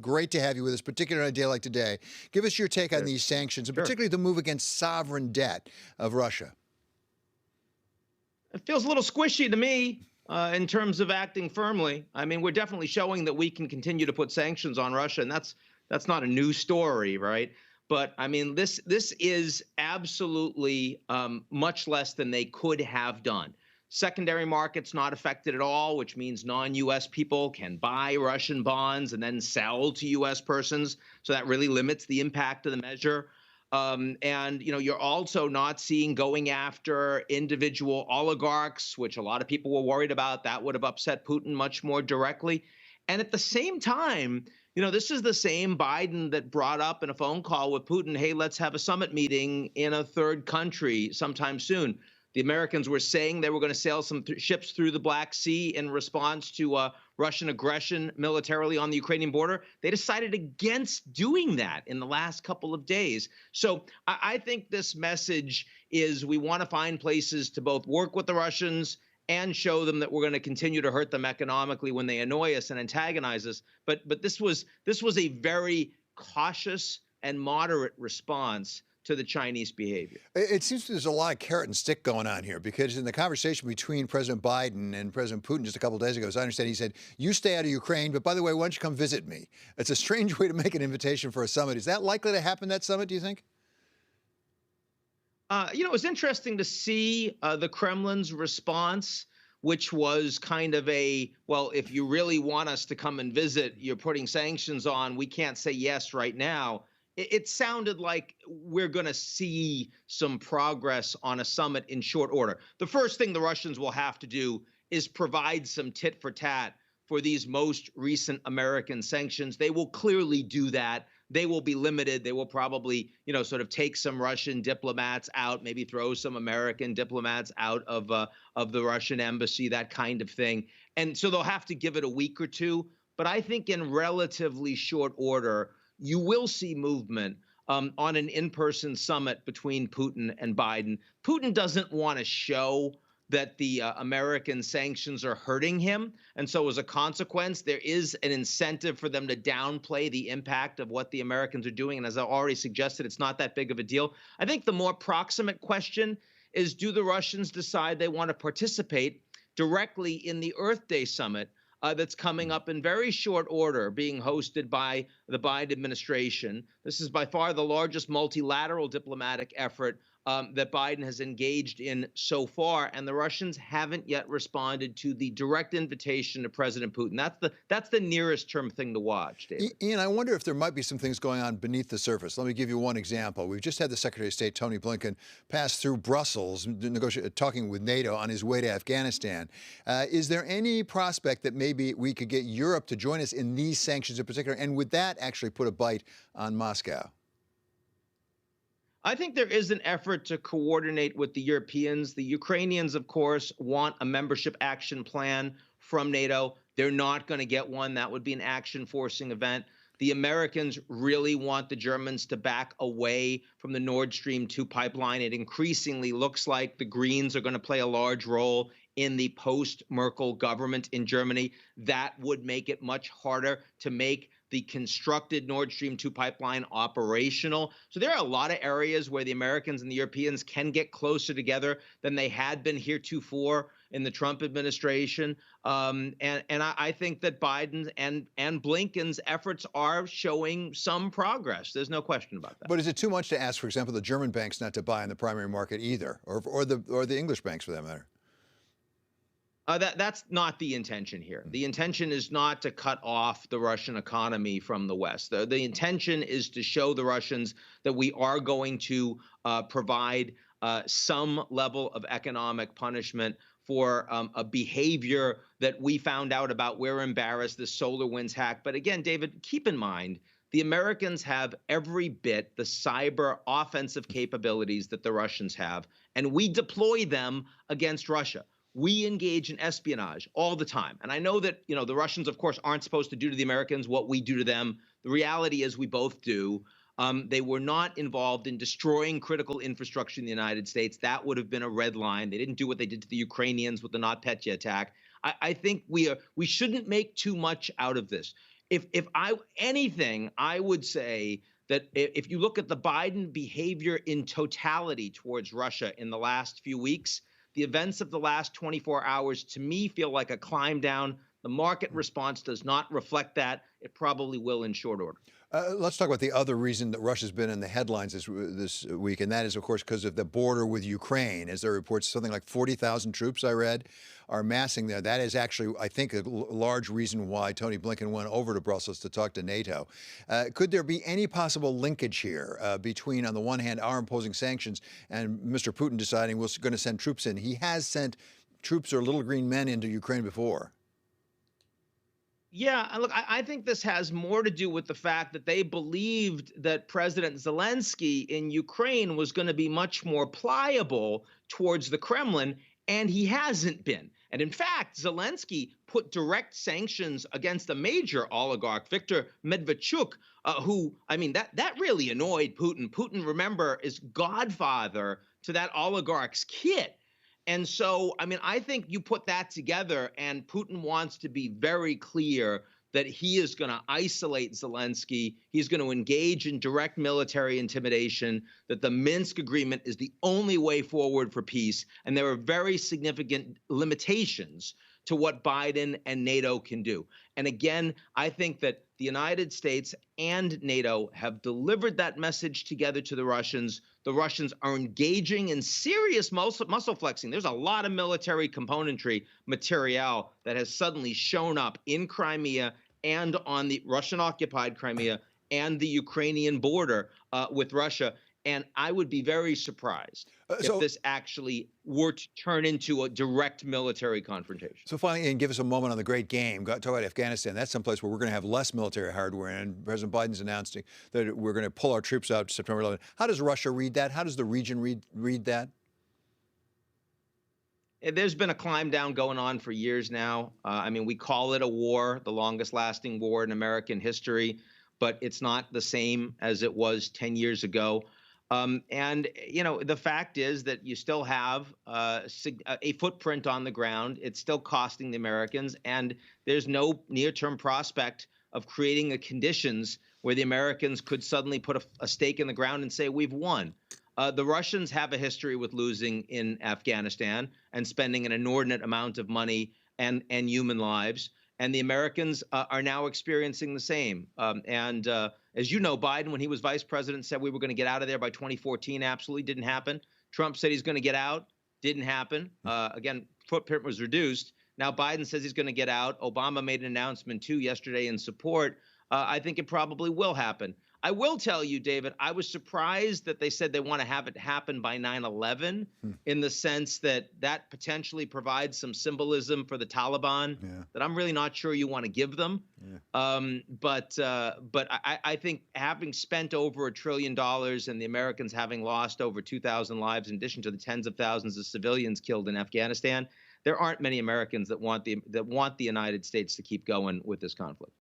Great to have you with us, particularly on a day like today. Give us your take on Sure. these sanctions, and Sure. particularly the move against sovereign debt of Russia. It feels a little squishy to me in terms of acting firmly. I mean, we're definitely showing that we can continue to put sanctions on Russia, and that's not a new story, right? But I mean, this is absolutely much less than they could have done. Secondary markets not affected at all, which means non-U.S. people can buy Russian bonds and then sell to U.S. persons. So that really limits the impact of the measure. And you're also not seeing going after individual oligarchs, which a lot of people were worried about. That would have upset Putin much more directly. And at the same time, this is the same Biden that brought up in a phone call with Putin, hey, let's have a summit meeting in a third country sometime soon. The Americans were saying they were going to sail some ships through the Black Sea in response to Russian aggression militarily on the Ukrainian border. They decided against doing that in the last couple of days. So I think this message is we want to find places to both work with the Russians and show them that we're going to continue to hurt them economically when they annoy us and antagonize us. But this was a very cautious and moderate response to the Chinese behavior. It seems there's a lot of carrot and stick going on here, because in the conversation between President Biden and President Putin just a couple of days ago, as I understand, he said, you stay out of Ukraine, but by the way, why don't you come visit me? It's a strange way to make an invitation for a summit. Is that likely to happen, that summit, do you think? It was interesting to see the Kremlin's response, which was kind of well, if you really want us to come and visit, you're putting sanctions on, we can't say yes right now. It sounded like we're going to see some progress on a summit in short order. The first thing the Russians will have to do is provide some tit for tat for these most recent American sanctions. They will clearly do that. They will be limited. They will probably, sort of take some Russian diplomats out, maybe throw some American diplomats out of the Russian embassy, that kind of thing. And so they'll have to give it a week or two. But I think in relatively short order, you will see movement on an in-person summit between Putin and Biden. Putin doesn't want to show that the American sanctions are hurting him. And so as a consequence, there is an incentive for them to downplay the impact of what the Americans are doing. And as I already suggested, it's not that big of a deal. I think the more proximate question is, do the Russians decide they want to participate directly in the Earth Day summit that's coming up in very short order, being hosted by the Biden administration? This is by far the largest multilateral diplomatic effort that Biden has engaged in so far, and the Russians haven't yet responded to the direct invitation to President Putin. That's the nearest term thing to watch, David. Ian, I wonder if there might be some things going on beneath the surface. Let me give you one example. We've just had the Secretary of State, Tony Blinken, pass through Brussels, talking with NATO on his way to Afghanistan. Is there any prospect that maybe we could get Europe to join us in these sanctions in particular, and would that actually put a bite on Moscow? I think there is an effort to coordinate with the Europeans. The Ukrainians, of course, want a membership action plan from NATO. They're not going to get one. That would be an action-forcing event. The Americans really want the Germans to back away from the Nord Stream 2 pipeline. It increasingly looks like the Greens are going to play a large role in the post-Merkel government in Germany. That would make it much harder to make the constructed Nord Stream 2 pipeline operational. So there are a lot of areas where the Americans and the Europeans can get closer together than they had been heretofore in the Trump administration. And I think that Biden and Blinken's efforts are showing some progress. There's no question about that. But is it too much to ask, for example, the German banks not to buy in the primary market either, or the English banks for that matter? That's not the intention here. The intention is not to cut off the Russian economy from the West. The intention is to show the Russians that we are going to provide some level of economic punishment for a behavior that we found out about. We're embarrassed, this SolarWinds hack. But again, David, keep in mind, the Americans have every bit the cyber offensive capabilities that the Russians have, and we deploy them against Russia. We engage in espionage all the time. And I know that, the Russians, of course, aren't supposed to do to the Americans what we do to them. The reality is we both do. They were not involved in destroying critical infrastructure in the United States. That would have been a red line. They didn't do what they did to the Ukrainians with the NotPetya attack. I think we shouldn't make too much out of this. if I anything, I would say that if you look at the Biden behavior in totality towards Russia in the last few weeks, the events of the last 24 hours to me feel like a climb down. The market response does not reflect that. It probably will in short order. Let's talk about the other reason that Russia's been in the headlines this week, and that is, of course, because of the border with Ukraine. As there are reports, something like 40,000 troops, I read, are massing there. That is actually, I think, a large reason why Tony Blinken went over to Brussels to talk to NATO. Could there be any possible linkage here between, on the one hand, our imposing sanctions and Mr. Putin deciding we're going to send troops in? He has sent troops or little green men into Ukraine before. Yeah, look, I think this has more to do with the fact that they believed that President Zelensky in Ukraine was going to be much more pliable towards the Kremlin, and he hasn't been. And in fact, Zelensky put direct sanctions against a major oligarch, Viktor Medvedchuk, who, I mean, that really annoyed Putin. Putin, remember, is godfather to that oligarch's kid. And so, I mean, I think you put that together, and Putin wants to be very clear that he is going to isolate Zelensky. He's going to engage in direct military intimidation, that the Minsk agreement is the only way forward for peace. And there are very significant limitations to what Biden and NATO can do. And again, I think that the United States and NATO have delivered that message together to the Russians. The Russians are engaging in serious muscle flexing. There's a lot of military componentry material that has suddenly shown up in Crimea and on the Russian-occupied Crimea and the Ukrainian border with Russia. And I would be very surprised if this actually were to turn into a direct military confrontation. So finally, Ian, give us a moment on the great game. Talk about Afghanistan. That's someplace where we're going to have less military hardware, and President Biden's announcing that we're going to pull our troops out September 11th. How does Russia read that? How does the region read that? There's been a climb down going on for years now. I mean, we call it a war, the longest lasting war in American history, but it's not the same as it was 10 years ago. And, you know, the fact is that you still have a footprint on the ground. It's still costing the Americans, and there's no near-term prospect of creating the conditions where the Americans could suddenly put a stake in the ground and say, we've won. The Russians have a history with losing in Afghanistan and spending an inordinate amount of money and human lives. And the Americans are now experiencing the same. As you know, Biden, when he was vice president, said we were going to get out of there by 2014. Absolutely didn't happen. Trump said he's going to get out. Didn't happen. Again, footprint was reduced. Now Biden says he's going to get out. Obama made an announcement, too, yesterday in support. I think it probably will happen. I will tell you, David, I was surprised that they said they want to have it happen by 9/11 in the sense that that potentially provides some symbolism for the Taliban that I'm really not sure you want to give them. But I think having spent over $1 trillion and the Americans having lost over 2,000 lives, in addition to the tens of thousands of civilians killed in Afghanistan, there aren't many Americans that want the United States to keep going with this conflict.